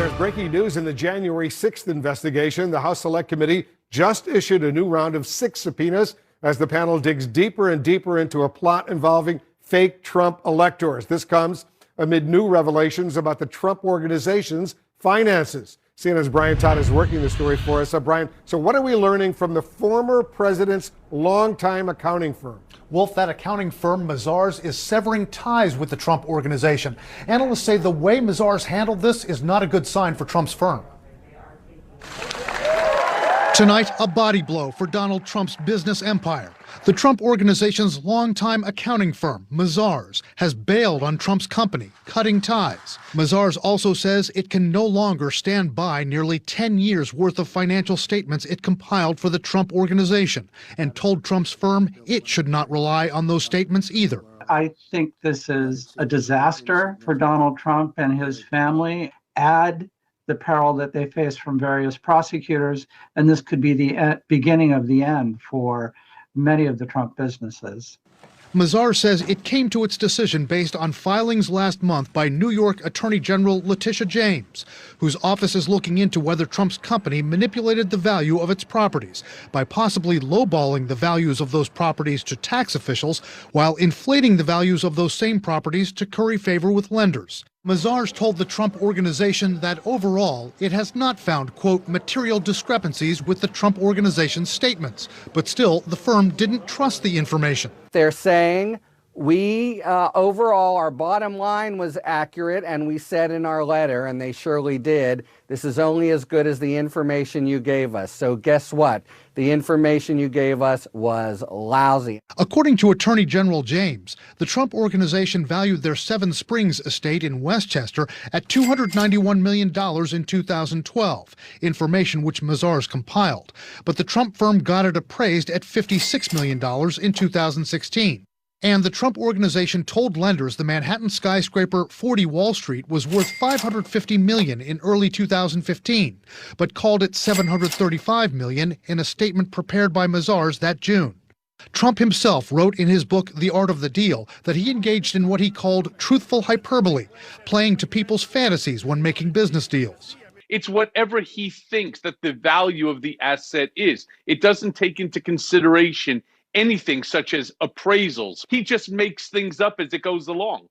There's breaking news in the January 6th investigation. The House Select Committee just issued a new round of 6 subpoenas as the panel digs deeper and deeper into a plot involving fake Trump electors. This comes amid new revelations about the Trump organization's finances. CNN's Brian Todd is working the story for us. Brian, so what are we learning from the former president's longtime accounting firm? Wolf, that accounting firm, Mazars, is severing ties with the Trump organization. Analysts say the way Mazars handled this is not a good sign for Trump's firm. Tonight, a body blow for Donald Trump's business empire. The Trump organization's longtime accounting firm, Mazars, has bailed on Trump's company, cutting ties. Mazars also says it can no longer stand by nearly 10 years' worth of financial statements it compiled for the Trump organization, and told Trump's firm it should not rely on those statements either. I think this is a disaster for Donald Trump and his family. Add the peril that they face from various prosecutors, and this could be the beginning of the end for many of the Trump businesses. Mazars says it came to its decision based on filings last month by New York Attorney General Letitia James, whose office is looking into whether Trump's company manipulated the value of its properties by possibly lowballing the values of those properties to tax officials while inflating the values of those same properties to curry favor with lenders. Mazars told the Trump organization that overall it has not found, quote, material discrepancies with the Trump organization's statements, but still the firm didn't trust the information. They're saying we overall our bottom line was accurate, and we said in our letter, and they surely did, this is only as good as the information you gave us. So guess what? The information you gave us was lousy. According to Attorney General James, the Trump organization valued their Seven Springs estate in Westchester at $291 million in 2012, information which Mazars compiled. But the Trump firm got it appraised at $56 million in 2016. And the Trump organization told lenders the Manhattan skyscraper 40 Wall Street was worth $550 million in early 2015, but called it $735 million in a statement prepared by Mazars that June. Trump himself wrote in his book, The Art of the Deal, that he engaged in what he called truthful hyperbole, playing to people's fantasies when making business deals. It's whatever he thinks that the value of the asset is. It doesn't take into consideration anything such as appraisals. He just makes things up as it goes along.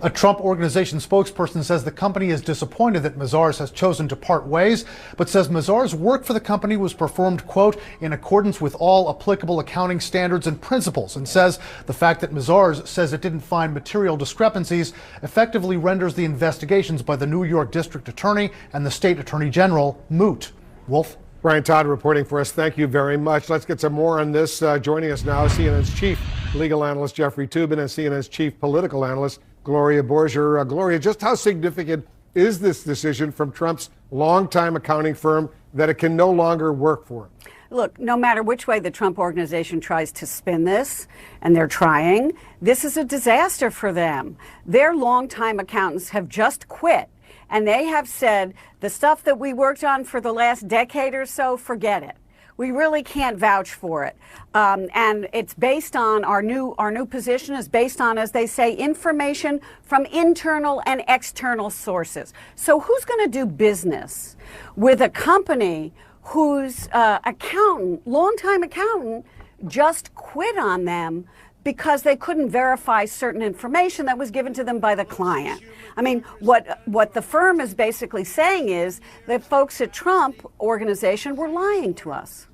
A Trump organization spokesperson says the company is disappointed that Mazars has chosen to part ways, but says Mazars' work for the company was performed, quote, in accordance with all applicable accounting standards and principles, and says the fact that Mazars says it didn't find material discrepancies effectively renders the investigations by the New York District Attorney and the State Attorney General moot. Wolf? Brian Todd reporting for us. Thank you very much. Let's get some more on this. Joining us now, CNN's chief legal analyst, Jeffrey Toobin, and CNN's chief political analyst, Gloria Borger. Gloria, just how significant is this decision from Trump's longtime accounting firm that it can no longer work for him? Look, no matter which way the Trump organization tries to spin this, and they're trying, this is a disaster for them. Their longtime accountants have just quit. And they have said, the stuff that we worked on for the last decade or so, forget it. We really can't vouch for it. And it's based on our new position is based on, as they say, information from internal and external sources. So who's going to do business with a company whose longtime accountant, just quit on them because they couldn't verify certain information that was given to them by the client? I mean, what the firm is basically saying is that folks at Trump organization were lying to us.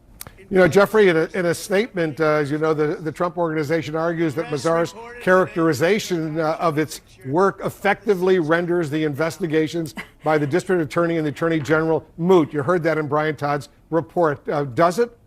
You know, Jeffrey, in a statement, as you know, the Trump organization argues that Mazars' characterization of its work effectively renders the investigations by the district attorney and the attorney general moot. You heard that in Brian Todd's report. Does it?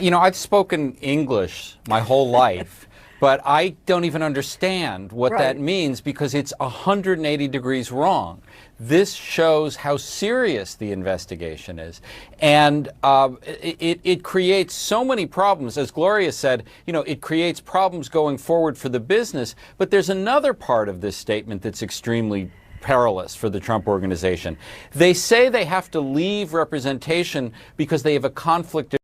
You know, I've spoken English my whole life. But I don't even understand what that means because it's 180 degrees wrong. This shows how serious the investigation is. And it creates so many problems. As Gloria said, you know, it creates problems going forward for the business. But there's another part of this statement that's extremely perilous for the Trump organization. They say they have to leave representation because they have a conflict